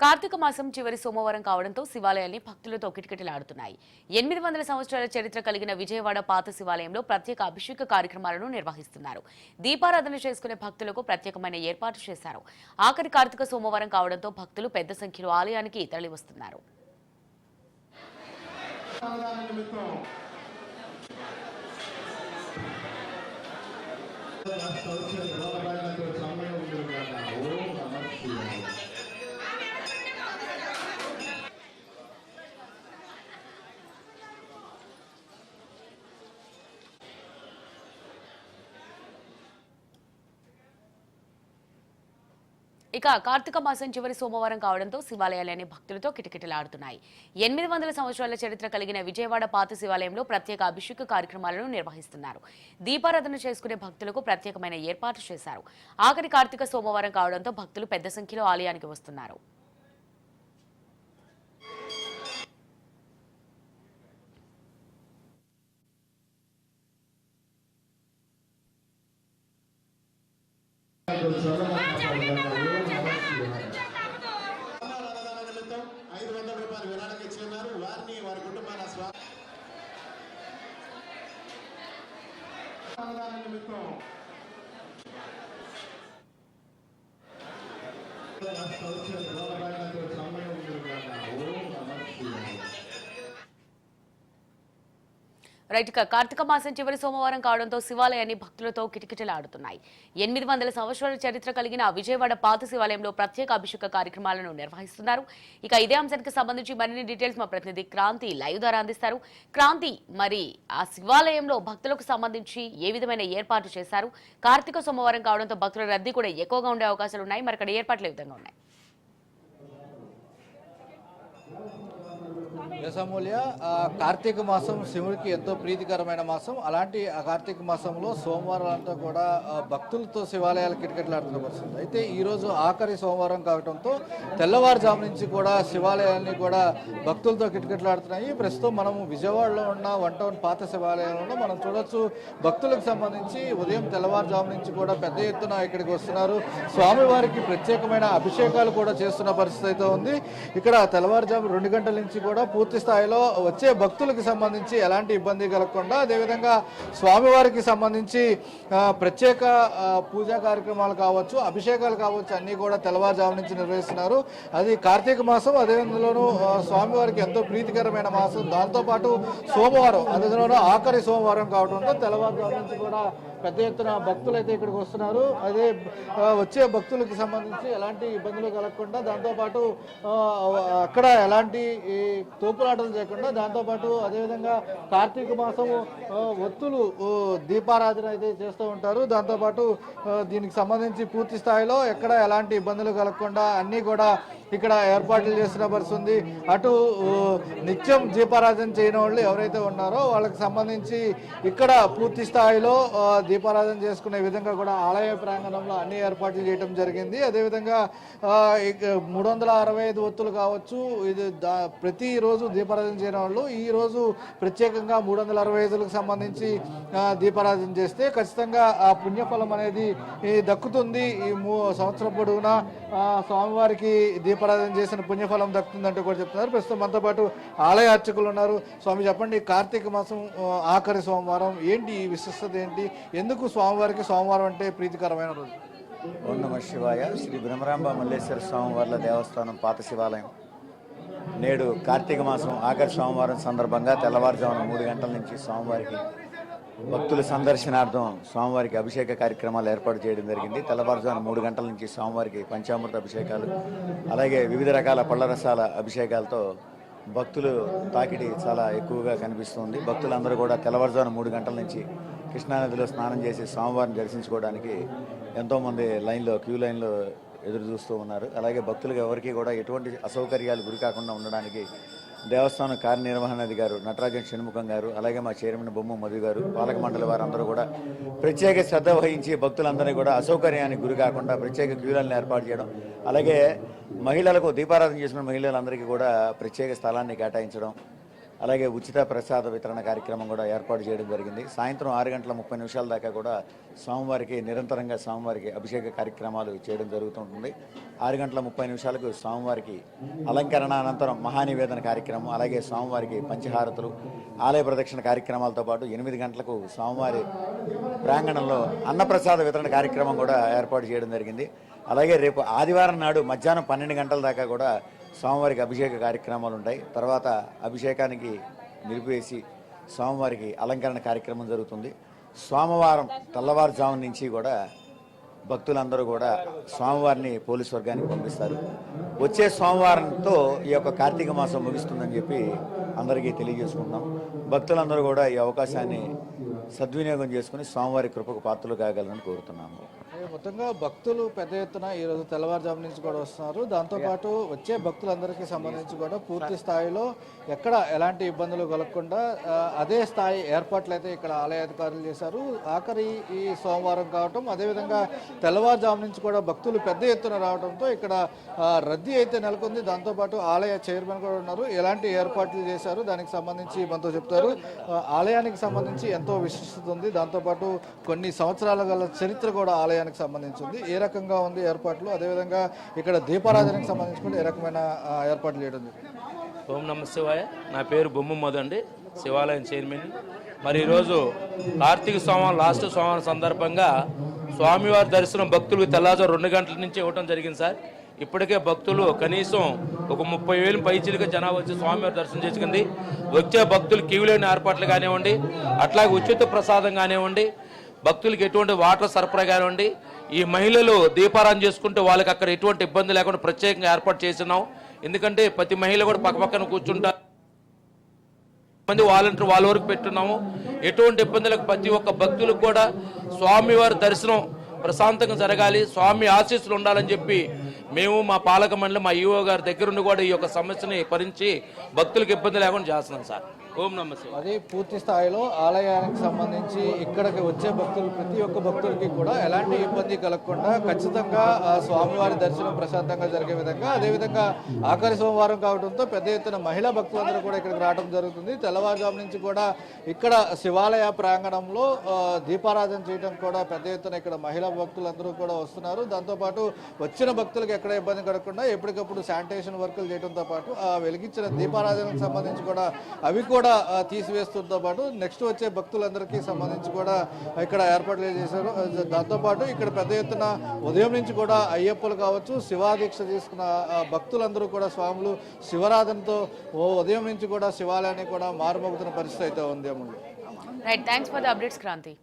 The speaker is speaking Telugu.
కార్తీక మాసం చివరి సోమవారం కావడంతో శివాలయాన్ని భక్తులతో కిటకిటలాడుతున్నాయి. 800 సంవత్సరాల చరిత్ర కలిగిన విజయవాడ పాత శివాలయంలో ప్రత్యేక అభిషేక కార్యక్రమాలను నిర్వహిస్తున్నారు. దీపారాధన చేసుకునే భక్తులకు ప్రత్యేకమైన ఏర్పాటు చేశారు. ఆఖరి కార్తీక సోమవారం కావడంతో భక్తులు పెద్ద సంఖ్యలో ఆలయానికి తరలివస్తున్నారు. ఇక కార్తీక మాసం చివరి సోమవారం కావడంతో శివాలయాలన్నీ భక్తులతో కిటకిటలాడుతున్నాయి. 800 సంవత్సరాల చరిత్ర కలిగిన విజయవాడ పాత శివాలయంలో ప్రత్యేక అభిషేక కార్యక్రమాలను నిర్వహిస్తున్నారు. దీపారాధన చేసుకునే భక్తులకు ప్రత్యేకమైన ఏర్పాటు చేశారు. ఆఖరి కార్తీక సోమవారం కావడంతో భక్తులు పెద్ద సంఖ్యలో ఆలయానికి వస్తున్నారు. రైట్ గా కార్తీక మాసం చివరి సోమవారం కావడంతో శివాలయాన్ని భక్తులతో కిటకిటలాడుతున్నాయి. 800 సంవత్సరాల చరిత్ర కలిగిన విజయవాడ పాత శివాలయంలో ప్రత్యేక అభిషేక కార్యక్రమాలను నిర్వహిస్తున్నారు. ఇక ఇదే అంశానికి సంబంధించి మరిన్ని డీటెయిల్స్ మా ప్రతినిధి క్రాంతి లైవ్ ద్వారా అందిస్తారు. క్రాంతి, మరి ఆ శివాలయంలో భక్తులకు సంబంధించి ఏ విధమైన ఏర్పాటు చేశారు? కార్తీక సోమవారం కావడంతో భక్తుల రద్దీ కూడా ఎక్కువగా ఉండే అవకాశాలు ఉన్నాయి. మరి అక్కడ ఏర్పాట్లు ఏ విధంగా ఉన్నాయి? యశమూల్య, కార్తీక మాసం శివుడికి ఎంతో ప్రీతికరమైన మాసం. అలాంటి ఆ కార్తీక మాసంలో సోమవారం అంతా కూడా భక్తులతో శివాలయాలు కిటకిటలాడుతున్న పరిస్థితి. అయితే ఈరోజు ఆఖరి సోమవారం కావడంతో తెల్లవారుజాము నుంచి కూడా శివాలయాన్ని కూడా భక్తులతో కిటకిటలాడుతున్నాయి. ప్రస్తుతం మనము విజయవాడలో ఉన్న 1 టౌన్ పాత శివాలయంలో మనం చూడొచ్చు. భక్తులకు సంబంధించి ఉదయం తెల్లవారుజాము నుంచి కూడా పెద్ద ఎత్తున ఇక్కడికి వస్తున్నారు. స్వామివారికి ప్రత్యేకమైన అభిషేకాలు కూడా చేస్తున్న పరిస్థితి అయితే ఉంది. ఇక్కడ తెల్లవారుజాము 2 గంటల నుంచి కూడా పూర్తి స్థాయిలో వచ్చే భక్తులకు సంబంధించి ఎలాంటి ఇబ్బంది కలగకుండా, అదేవిధంగా స్వామివారికి సంబంధించి ప్రత్యేక పూజా కార్యక్రమాలు కావచ్చు, అభిషేకాలు కావచ్చు, అన్నీ కూడా తెల్లవారుజాము నుంచి నిర్వహిస్తున్నారు. అది కార్తీక మాసం, అదేవిధంగాను స్వామివారికి ఎంతో ప్రీతికరమైన మాసం. దాంతోపాటు సోమవారం, అందులోనూ ఆఖరి సోమవారం కావడంతో తెల్లవారుజాము నుంచి కూడా పెద్ద ఎత్తున భక్తులు అయితే ఇక్కడికి వస్తున్నారు. అదే వచ్చే భక్తులకు సంబంధించి ఎలాంటి ఇబ్బందులు కలగకుండా, దాంతోపాటు అక్కడ ఎలాంటి తోపులాటలు చేయకుండా, దాంతోపాటు అదేవిధంగా కార్తీక మాసము ఒత్తులు దీపారాధన అయితే చేస్తూ ఉంటారు. దాంతోపాటు దీనికి సంబంధించి పూర్తి స్థాయిలో ఎక్కడ ఎలాంటి ఇబ్బందులు కలగకుండా అన్నీ కూడా ఇక్కడ ఏర్పాట్లు చేస్తున్న పరిస్థితుంది. అటు నిత్యం దీపారాధన చేయని వాళ్ళు ఎవరైతే ఉన్నారో వాళ్ళకి సంబంధించి ఇక్కడ పూర్తి స్థాయిలో దీపారాధన చేసుకునే విధంగా కూడా ఆలయ ప్రాంగణంలో అన్ని ఏర్పాట్లు చేయడం జరిగింది. అదేవిధంగా 365 ఒత్తులు కావచ్చు, ఇది ప్రతిరోజు దీపారాధన చేయని వాళ్ళు ఈరోజు ప్రత్యేకంగా 365లకు సంబంధించి దీపారాధన చేస్తే ఖచ్చితంగా ఆ పుణ్యఫలం అనేది దక్కుతుంది. ఈ సంవత్సరం పొడవునా స్వామివారికి దీపారాధన చేసిన పుణ్యఫలం దక్కుతుందంటూ కూడా చెప్తున్నారు. ప్రస్తుతం మనతో పాటు ఆలయ అర్చకులు ఉన్నారు. స్వామి, చెప్పండి, కార్తీక మాసం ఆఖరి సోమవారం ఏంటి, విశిష్టత ఏంటి, ఎందుకు స్వామివారికి సోమవారం అంటే ప్రీతికరమైన రోజు? ఓం నమః శివాయ. శ్రీ బ్రహ్మరాంబ మల్లేశ్వర స్వామివార్ల దేవస్థానం పాత శివాలయం నేడు కార్తీక మాసం ఆఖరి సోమవారం సందర్భంగా తెల్లవారుజామున 3 గంటల నుంచి స్వామివారికి భక్తుల సందర్శనార్థం స్వామివారికి అభిషేక కార్యక్రమాలు ఏర్పాటు చేయడం జరిగింది. తెల్లవారుజామున 3 గంటల నుంచి స్వామివారికి పంచామృత అభిషేకాలు, అలాగే వివిధ రకాల పళ్ళ రసాల అభిషేకాలతో భక్తులు తాకిడి చాలా ఎక్కువగా కనిపిస్తుంది. భక్తులందరూ కూడా తెల్లవారుజామున 3 గంటల నుంచి కృష్ణానదిలో స్నానం చేసి స్వామివారిని దర్శించుకోవడానికి ఎంతోమంది క్యూ లైన్లో ఎదురు చూస్తూ ఉన్నారు. అలాగే భక్తులకు ఎవరికి కూడా ఎటువంటి అసౌకర్యాలు గురి కాకుండా ఉండడానికి దేవస్థానం కార్యనిర్వహణాధికారి నటరాజన్ షణ్ముఖం గారు, అలాగే మా చైర్మన్ బొమ్మ మధు గారు, పాలక మండలి వారందరూ కూడా ప్రత్యేక శ్రద్ధ వహించి భక్తులందరినీ కూడా అసౌకర్యానికి గురి కాకుండా ప్రత్యేక క్యూలను ఏర్పాటు చేయడం, అలాగే మహిళలకు దీపారాధన చేసిన మహిళలందరికీ కూడా ప్రత్యేక స్థలాన్ని కేటాయించడం, అలాగే ఉచిత ప్రసాద వితరణ కార్యక్రమం కూడా ఏర్పాటు చేయడం జరిగింది. సాయంత్రం 6:30 దాకా కూడా స్వామివారికి నిరంతరంగా స్వామివారికి అభిషేక కార్యక్రమాలు చేయడం జరుగుతుంటుంది. 6:30 స్వామివారికి అలంకరణ అనంతరం మహానివేదన కార్యక్రమం, అలాగే స్వామివారికి పంచహారతులు, ఆలయ ప్రదక్షిణ కార్యక్రమాలతో పాటు 8 గంటలకు స్వామివారి ప్రాంగణంలో అన్నప్రసాద వితరణ కార్యక్రమం కూడా ఏర్పాటు చేయడం జరిగింది. అలాగే రేపు ఆదివారం నాడు మధ్యాహ్నం 12 గంటల దాకా కూడా స్వామివారికి అభిషేక కార్యక్రమాలు ఉంటాయి. తర్వాత అభిషేకానికి నిలిపివేసి స్వామివారికి అలంకరణ కార్యక్రమం జరుగుతుంది. సోమవారం తెల్లవారుజాము నుంచి కూడా భక్తులందరూ కూడా స్వామివారిని పోలీస్ వర్గానికి పంపిస్తారు. వచ్చే సోమవారంతో ఈ యొక్క కార్తీక మాసం ముగుస్తుందని చెప్పి అందరికీ తెలియజేసుకుంటున్నాం. భక్తులందరూ కూడా ఈ అవకాశాన్ని సద్వినియోగం చేసుకుని స్వామివారి కృపకు పాత్రలు కాగలరని కోరుతున్నాము. మొత్తంగా భక్తులు పెద్ద ఎత్తున ఈరోజు తెల్లవారుజాము నుంచి కూడా వస్తున్నారు. దాంతోపాటు వచ్చే భక్తులందరికీ సంబంధించి కూడా పూర్తి స్థాయిలో ఎక్కడ ఎలాంటి ఇబ్బందులు కలగకుండా అదే స్థాయి ఏర్పాట్లు అయితే ఇక్కడ ఆలయ అధికారులు చేశారు. ఆఖరి ఈ సోమవారం కావటం, అదేవిధంగా తెల్లవారుజాము నుంచి కూడా భక్తులు పెద్ద ఎత్తున రావడంతో ఇక్కడ రద్దీ అయితే నెలకొంది. దాంతోపాటు ఆలయ చైర్మన్ కూడా ఉన్నారు. ఎలాంటి ఏర్పాట్లు చేశారు దానికి సంబంధించి మనతో చెప్తారు. ఆలయానికి సంబంధించి ఎంతో విశిష్టత ఉంది. దాంతోపాటు కొన్ని సంవత్సరాల గల చరిత్ర కూడా ఆలయానికి సంబంధించింది. ఏ రకంగా ఉంది ఏర్పాట్లు, అదేవిధంగా ఇక్కడ దీపారాధనకు సంబంధించి కూడా ఏ రకమైన ఏర్పాట్లు చేయడం జరిగింది? ఓం నమ శివాయ. నా పేరు బొమ్మ మధు, శివాలయం చైర్మన్. మరి ఈరోజు కార్తీక సోమవారం లాస్ట్ సోమవారం సందర్భంగా స్వామివారి దర్శనం భక్తులకు తెల్లవారు 2 గంటల నుంచి ఇవ్వడం జరిగింది సార్. ఇప్పటికే భక్తులు కనీసం ఒక 30,000 పైచీలుగా జనాభా వచ్చి స్వామివారి దర్శనం చేసుకుంది. వచ్చే భక్తులు క్యూలైన ఏర్పాట్లు కానివ్వండి, అట్లాగే ఉచిత ప్రసాదం కానివ్వండి, భక్తులకు ఎటువంటి వాటర్ సరఫరా కానివ్వండి, ఈ మహిళలు దీపారాధన చేసుకుంటే వాళ్ళకి అక్కడ ఎటువంటి ఇబ్బంది లేకుండా ప్రత్యేకంగా ఏర్పాటు చేస్తున్నాం. ఎందుకంటే ప్రతి మహిళ కూడా పక్కపక్కన కూర్చుంటారు, మంది వాలంటీర్ వాళ్ళ వరకు పెట్టున్నాము. ఎటువంటి ఇబ్బందులకు ప్రతి ఒక్క భక్తులకు కూడా స్వామివారి దర్శనం ప్రశాంతంగా జరగాలి, స్వామి ఆశీస్సులు ఉండాలని చెప్పి మేము మా పాలక మండలి మా ఈఓ గారి దగ్గరుండి కూడా ఈ యొక్క సమస్యని పరిరించి భక్తులకు ఇబ్బంది లేకుండా చేస్తున్నాం సార్. ఓం నమ శివాయ. అది పూర్తి స్థాయిలో ఆలయానికి సంబంధించి ఇక్కడికి వచ్చే భక్తులు ప్రతి ఒక్క భక్తులకి కూడా ఎలాంటి ఇబ్బంది కలగకుండా ఖచ్చితంగా స్వామివారి దర్శనం ప్రశాంతంగా జరిగే విధంగా, అదేవిధంగా ఆఖరి సోమవారం కావడంతో పెద్ద ఎత్తున మహిళా భక్తులందరూ కూడా ఇక్కడికి రావడం జరుగుతుంది. తెల్లవారుజాము నుంచి కూడా ఇక్కడ శివాలయ ప్రాంగణంలో దీపారాధన చేయడం కూడా పెద్ద ఎత్తున ఇక్కడ మహిళా భక్తులందరూ కూడా వస్తున్నారు. దాంతోపాటు వచ్చిన భక్తులకు ఎక్కడ ఇబ్బంది కలగకుండా ఎప్పటికప్పుడు శానిటేషన్ వర్కులు చేయడంతో పాటు వెలిగించిన దీపారాధనకు సంబంధించి కూడా అవి కూడా తీసివేస్తుంతో పాటు నెక్స్ట్ వచ్చే భక్తులందరికీ సంబంధించి కూడా ఇక్కడ ఏర్పాట్లు చేశారు. దాంతోపాటు ఇక్కడ పెద్ద ఎత్తున ఉదయం నుంచి కూడా అయ్యప్పలు కావచ్చు, శివాదీక్ష తీసుకున్న భక్తులందరూ కూడా స్వాములు శివరాధనతో ఉదయం నుంచి కూడా శివాలయాన్ని కూడా మారుమోగుతున్న పరిస్థితి అయితే ఉంది. Right, thanks for the updates Kranti.